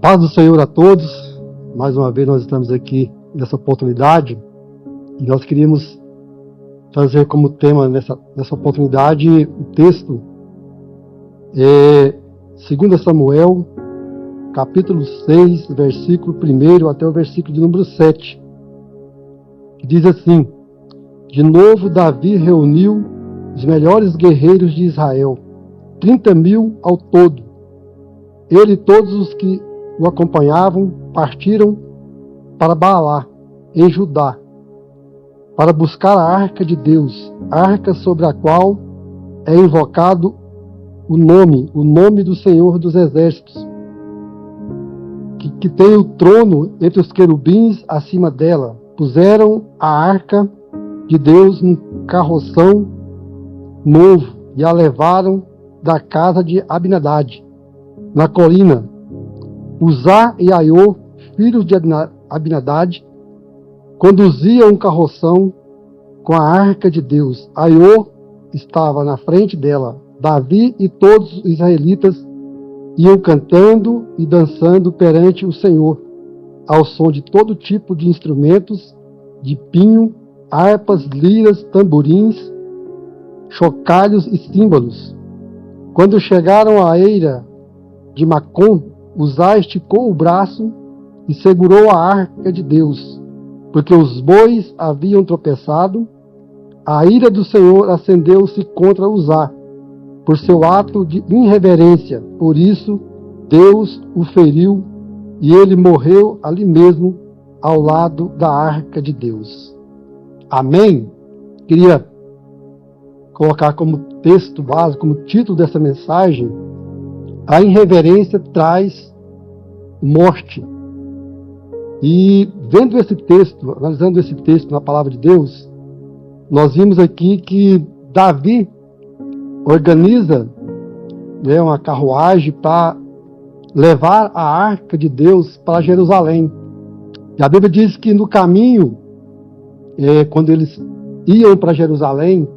A paz do Senhor a todos. Mais uma vez nós estamos aqui nessa oportunidade e nós queríamos trazer como tema nessa oportunidade o texto 2 Samuel, capítulo 6, versículo 1 até o versículo de número 7, que diz assim: De novo Davi reuniu os melhores guerreiros de Israel, 30.000 ao todo. Ele e todos os que o acompanhavam partiram para Baalá, em Judá, para buscar a arca de Deus, a arca sobre a qual é invocado o nome do Senhor dos Exércitos, que tem o trono entre os querubins acima dela. Puseram a arca de Deus num carroção novo e a levaram da casa de Abinadab, na colina. Uzá e Aiô, filhos de Abinadab, conduziam um carroção com a arca de Deus. Aiô estava na frente dela. Davi e todos os israelitas iam cantando e dançando perante o Senhor, ao som de todo tipo de instrumentos, de pinho, harpas, liras, tamborins, chocalhos e símbolos. Quando chegaram à eira de Macom, Uzá esticou o braço e segurou a arca de Deus, porque os bois haviam tropeçado. A ira do Senhor acendeu-se contra Uzá, por seu ato de irreverência. Por isso, Deus o feriu e ele morreu ali mesmo, ao lado da arca de Deus. Amém? Queria colocar como texto básico, como título dessa mensagem: a irreverência traz morte. E vendo esse texto, analisando esse texto na palavra de Deus, nós vimos aqui que Davi organiza uma carruagem para levar a arca de Deus para Jerusalém. E a Bíblia diz que no caminho, quando eles iam para Jerusalém,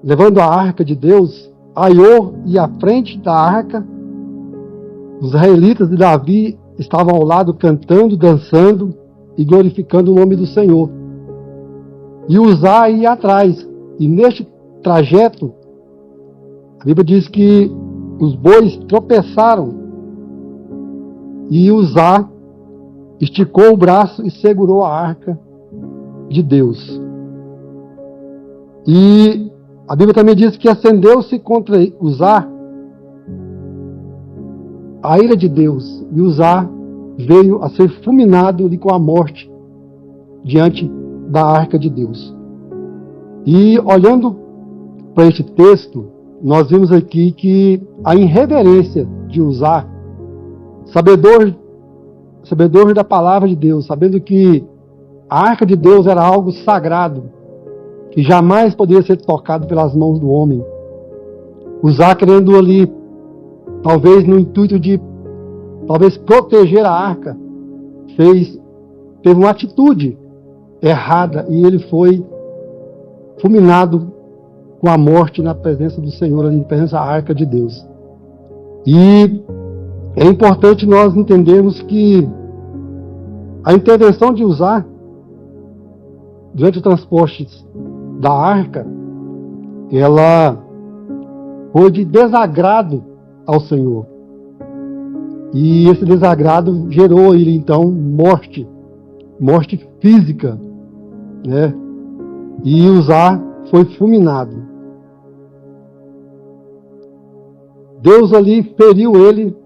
levando a arca de Deus, Aiô ia à frente da arca, os israelitas de Davi estavam ao lado cantando, dançando e glorificando o nome do Senhor. E Uzá ia atrás. E neste trajeto, a Bíblia diz que os bois tropeçaram e Uzá esticou o braço e segurou a arca de Deus. E a Bíblia também diz que acendeu-se contra Uzá a ira de Deus, e Uzá veio a ser fulminado ali com a morte diante da arca de Deus. E olhando para este texto, nós vimos aqui que a irreverência de Uzá, sabedor da palavra de Deus, sabendo que a arca de Deus era algo sagrado, que jamais poderia ser tocado pelas mãos do homem. Uzá querendo ali, talvez no intuito de proteger a arca, teve uma atitude errada e ele foi fulminado com a morte na presença do Senhor, ali, na presença da arca de Deus. E é importante nós entendermos que a intervenção de Uzá durante o transporte da arca, ela foi de desagrado ao Senhor. E esse desagrado gerou ele então morte física, né? E Uzá foi fulminado. Deus ali feriu ele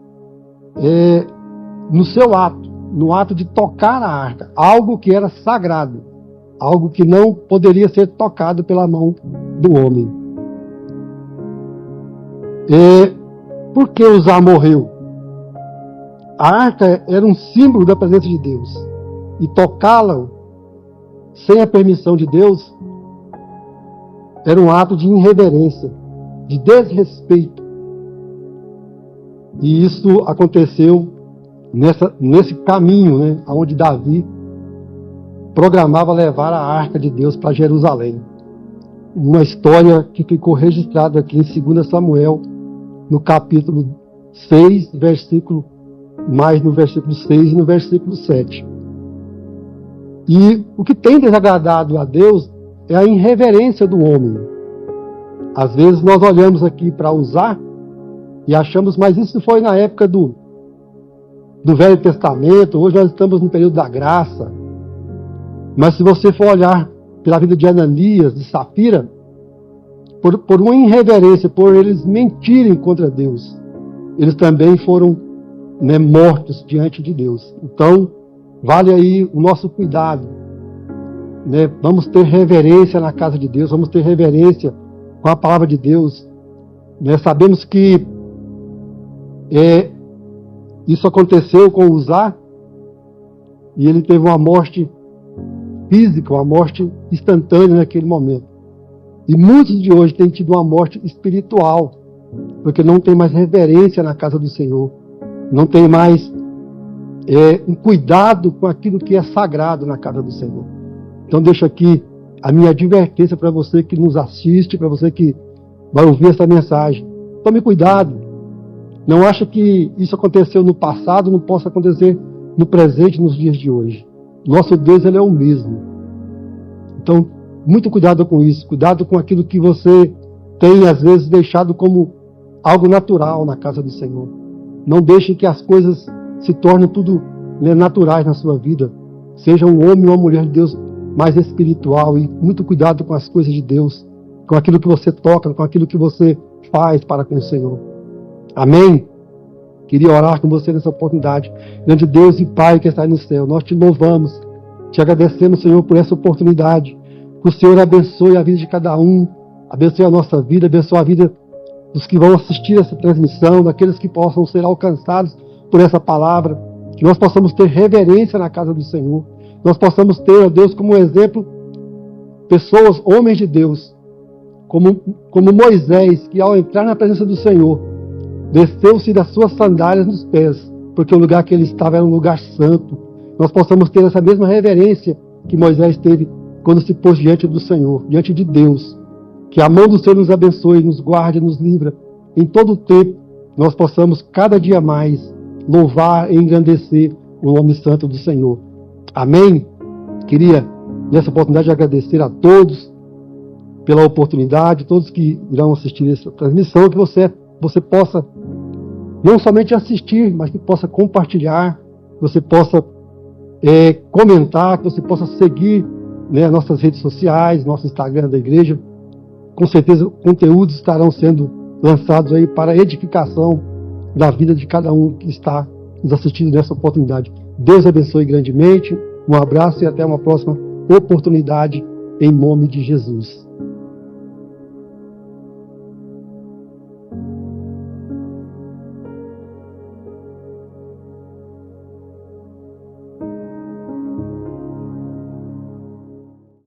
no ato de tocar a arca, algo que era sagrado, algo que não poderia ser tocado pela mão do homem. Por que Uzá morreu? A arca era um símbolo da presença de Deus, e tocá-la sem a permissão de Deus era um ato de irreverência, de desrespeito. E isso aconteceu nesse caminho, né, onde Davi programava levar a arca de Deus para Jerusalém. Uma história que ficou registrada aqui em 2 Samuel, no capítulo 6, mais no versículo 6 e no versículo 7. E o que tem desagradado a Deus é a irreverência do homem. Às vezes nós olhamos aqui para usar e achamos, mas isso foi na época do Velho Testamento, hoje nós estamos no período da graça. Mas se você for olhar pela vida de Ananias, de Safira, por uma irreverência, por eles mentirem contra Deus, eles também foram, né, mortos diante de Deus. Então, vale aí o nosso cuidado, né? Vamos ter reverência na casa de Deus, vamos ter reverência com a palavra de Deus, né? Sabemos que isso aconteceu com Uzá, e ele teve uma morte física, uma morte instantânea naquele momento. E muitos de hoje têm tido uma morte espiritual, porque não tem mais reverência na casa do Senhor, não tem mais um cuidado com aquilo que é sagrado na casa do Senhor. Então deixo aqui a minha advertência para você que nos assiste, para você que vai ouvir essa mensagem. Tome cuidado. Não acha que isso aconteceu no passado, não possa acontecer no presente, nos dias de hoje. Nosso Deus, Ele é o mesmo. Então, muito cuidado com isso. Cuidado com aquilo que você tem, às vezes, deixado como algo natural na casa do Senhor. Não deixe que as coisas se tornem tudo, né, naturais na sua vida. Seja um homem ou uma mulher de Deus mais espiritual, e muito cuidado com as coisas de Deus, com aquilo que você toca, com aquilo que você faz para com o Senhor. Amém? Queria orar com você nessa oportunidade. Grande Deus e Pai que está aí no céu, nós te louvamos, te agradecemos, Senhor, por essa oportunidade. Que o Senhor abençoe a vida de cada um, abençoe a nossa vida, abençoe a vida dos que vão assistir essa transmissão, daqueles que possam ser alcançados por essa palavra, que nós possamos ter reverência na casa do Senhor, nós possamos ter, ó Deus, como exemplo, pessoas, homens de Deus, como Moisés, que ao entrar na presença do Senhor, desceu-se das suas sandálias nos pés, porque o lugar que ele estava era um lugar santo. Nós possamos ter essa mesma reverência que Moisés teve quando se pôs diante do Senhor, diante de Deus. Que a mão do Senhor nos abençoe, nos guarde, nos livra. Em todo o tempo, nós possamos cada dia mais louvar e engrandecer o nome santo do Senhor. Amém? Queria, nessa oportunidade, agradecer a todos pela oportunidade, todos que irão assistir essa transmissão, que você possa não somente assistir, mas que possa compartilhar, que você possa comentar, que você possa seguir, né, nossas redes sociais, nosso Instagram da igreja. Com certeza conteúdos estarão sendo lançados aí para a edificação da vida de cada um que está nos assistindo nessa oportunidade. Deus abençoe grandemente, um abraço e até uma próxima oportunidade em nome de Jesus.